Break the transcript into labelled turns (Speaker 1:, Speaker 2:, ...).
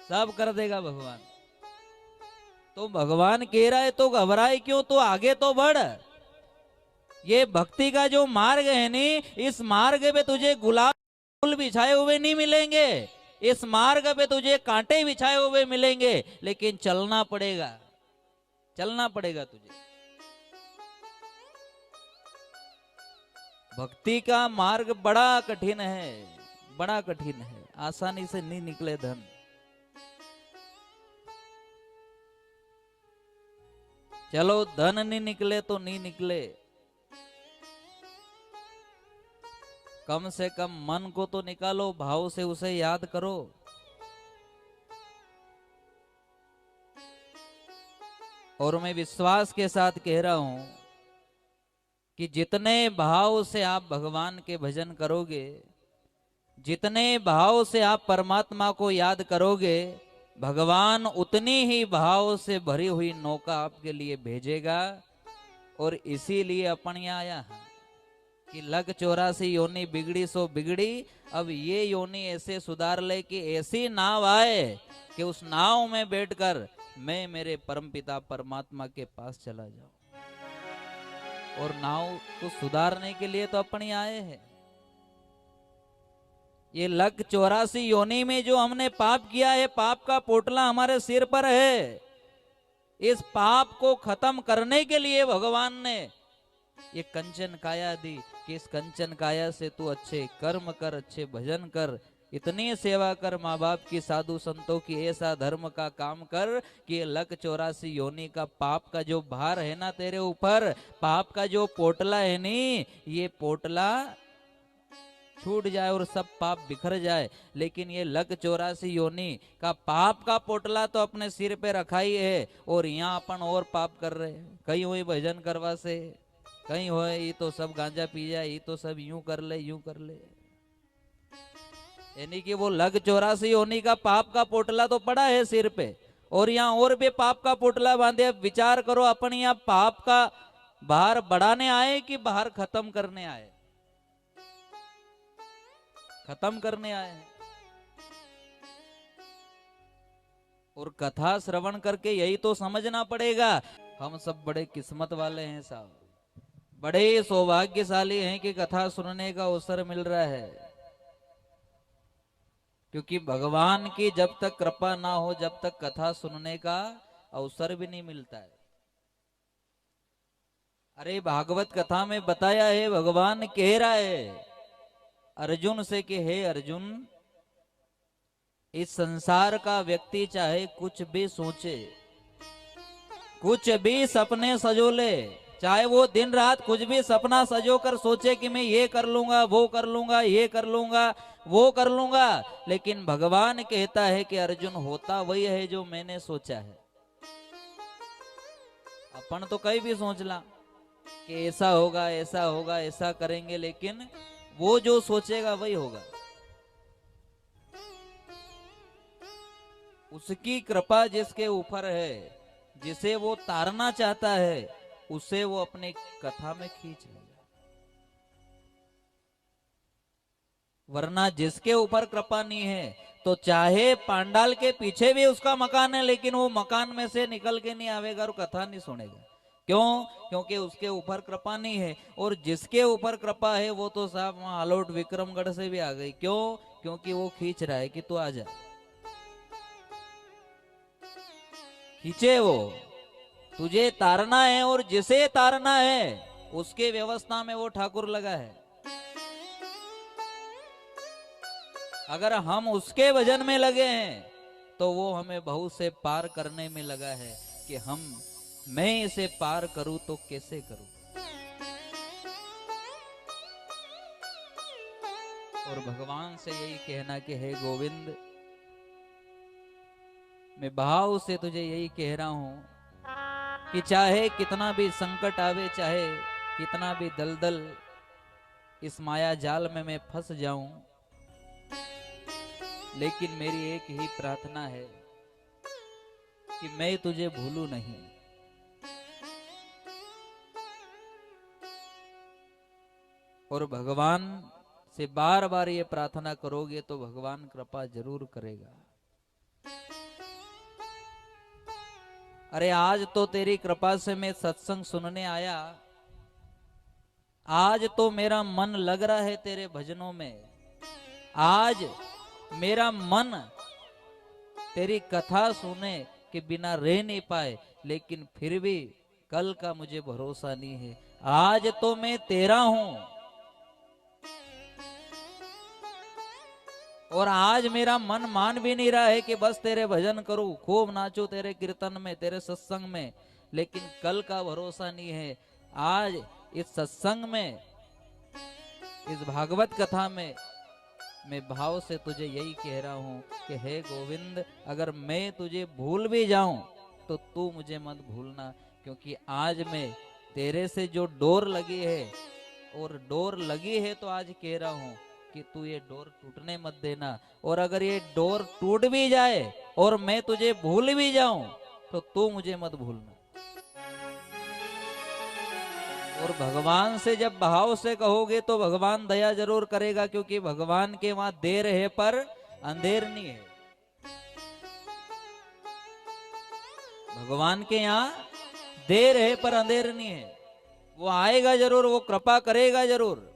Speaker 1: सब कर देगा भगवान। तो भगवान कह रहा है तो घबराए क्यों, तो आगे तो बढ़। ये भक्ति का जो मार्ग है नी, इस मार्ग पे तुझे गुलाब फूल बिछाए हुए नहीं मिलेंगे, इस मार्ग पे तुझे कांटे बिछाए हुए मिलेंगे, लेकिन चलना पड़ेगा, चलना पड़ेगा तुझे। भक्ति का मार्ग बड़ा कठिन है, बड़ा कठिन है, आसानी से नहीं निकले धन। चलो धन नहीं निकले तो नहीं निकले, कम से कम मन को तो निकालो, भाव से उसे याद करो। और मैं विश्वास के साथ कह रहा हूं कि जितने भाव से आप भगवान के भजन करोगे, जितने भाव से आप परमात्मा को याद करोगे, भगवान उतनी ही भाव से भरी हुई नौका आपके लिए भेजेगा। और इसीलिए अपन यहाँ आया है कि लग 84 योनि बिगड़ी सो बिगड़ी, अब ये योनि ऐसे सुधार ले कि ऐसी नाव आए कि उस नाव में बैठकर मैं मेरे परमपिता परमात्मा के पास चला जाऊं। और नाव को सुधारने के लिए तो अपन यहाँ आए हैं। ये लग 84 योनि में जो हमने पाप किया है, पाप का पोटला हमारे सिर पर है। इस पाप को खत्म करने के लिए भगवान ने ये कंचन काया दी कि इस कंचन काया से तू अच्छे कर्म कर, अच्छे भजन कर, इतनी सेवा कर माँ बाप की, साधु संतों की, ऐसा धर्म का काम कर कि ये लग 84 योनि का पाप का जो भार है ना तेरे ऊपर, पाप का जो पोटला है नी, ये पोटला छूट जाए और सब पाप बिखर जाए। लेकिन ये लग 84 योनि का पाप का पोटला तो अपने सिर पे रखा ही है, और यहाँ अपन और पाप कर रहे हैं। कहीं हुई भजन करवा से, कहीं हो ये तो सब गांजा पी जाए, ये तो सब यूं कर ले यूं कर ले। यानी कि वो लग 84 योनि का पाप का पोटला तो पड़ा है सिर पे, और यहाँ और भी पाप का पोटला बांधे। अब विचार करो, अपन यहाँ पाप का भार बढ़ाने आए कि भार खत्म करने आए? खत्म करने आए हैं। और कथा श्रवण करके यही तो समझना पड़ेगा, हम सब बड़े किस्मत वाले हैं साहब, बड़े सौभाग्यशाली हैं कि कथा सुनने का अवसर मिल रहा है। क्योंकि भगवान की जब तक कृपा ना हो, जब तक कथा सुनने का अवसर भी नहीं मिलता है। अरे भागवत कथा में बताया है, भगवान कह रहा है अर्जुन से कि हे अर्जुन, इस संसार का व्यक्ति चाहे कुछ भी सोचे, कुछ भी सपने सजो ले, चाहे वो दिन रात कुछ भी सपना सजो कर सोचे कि मैं ये कर लूंगा, वो कर लूंगा, ये कर लूंगा, वो कर लूंगा, लेकिन भगवान कहता है कि अर्जुन होता वही है जो मैंने सोचा है। अपन तो कहीं भी सोच ला कि ऐसा होगा, ऐसा होगा, ऐसा करेंगे, लेकिन वो जो सोचेगा वही होगा। उसकी कृपा जिसके ऊपर है, जिसे वो तारना चाहता है, उसे वो अपनी कथा में खींच लेगा। वरना जिसके ऊपर कृपा नहीं है, तो चाहे पांडाल के पीछे भी उसका मकान है, लेकिन वो मकान में से निकल के नहीं आवेगा और कथा नहीं सुनेगा। क्यों? क्योंकि उसके ऊपर कृपा नहीं है। और जिसके ऊपर कृपा है वो तो साहब वहां आलोट विक्रमगढ़ से भी आ गई। क्यों? क्योंकि वो खींच रहा है कि तू आ जा, खींचे वो, तुझे तारना है, और जिसे तारना है उसके व्यवस्था में वो ठाकुर लगा है। अगर हम उसके भजन में लगे हैं तो वो हमें बहुत से पार करने में लगा है कि मैं इसे पार करूं तो कैसे करूं। और भगवान से यही कहना कि हे गोविंद, मैं भाव से तुझे यही कह रहा हूं कि चाहे कितना भी संकट आवे, चाहे कितना भी दलदल इस माया जाल में मैं फंस जाऊं, लेकिन मेरी एक ही प्रार्थना है कि मैं तुझे भूलूं नहीं। और भगवान से बार बार ये प्रार्थना करोगे तो भगवान कृपा जरूर करेगा। अरे आज तो तेरी कृपा से मैं सत्संग सुनने आया, आज तो मेरा मन लग रहा है तेरे भजनों में, आज मेरा मन तेरी कथा सुने के बिना रह नहीं पाए, लेकिन फिर भी कल का मुझे भरोसा नहीं है। आज तो मैं तेरा हूं और आज मेरा मन मान भी नहीं रहा है कि बस तेरे भजन करूं, खूब नाचूं तेरे कीर्तन में, तेरे सत्संग में, लेकिन कल का भरोसा नहीं है। आज इस सत्संग में, इस भागवत कथा में मैं भाव से तुझे यही कह रहा हूं कि हे गोविंद, अगर मैं तुझे भूल भी जाऊं तो तू मुझे मत भूलना, क्योंकि आज मैं तेरे से जो डोर लगी है, और डोर लगी है तो आज कह रहा हूं कि तू ये डोर टूटने मत देना, और अगर ये डोर टूट भी जाए और मैं तुझे भूल भी जाऊं तो तू मुझे मत भूलना। और भगवान से जब भाव से कहोगे तो भगवान दया जरूर करेगा, क्योंकि भगवान के वहां देर है पर अंधेर नहीं है। भगवान के यहाँ देर है पर अंधेर नहीं है, वो आएगा जरूर, वो कृपा करेगा जरूर।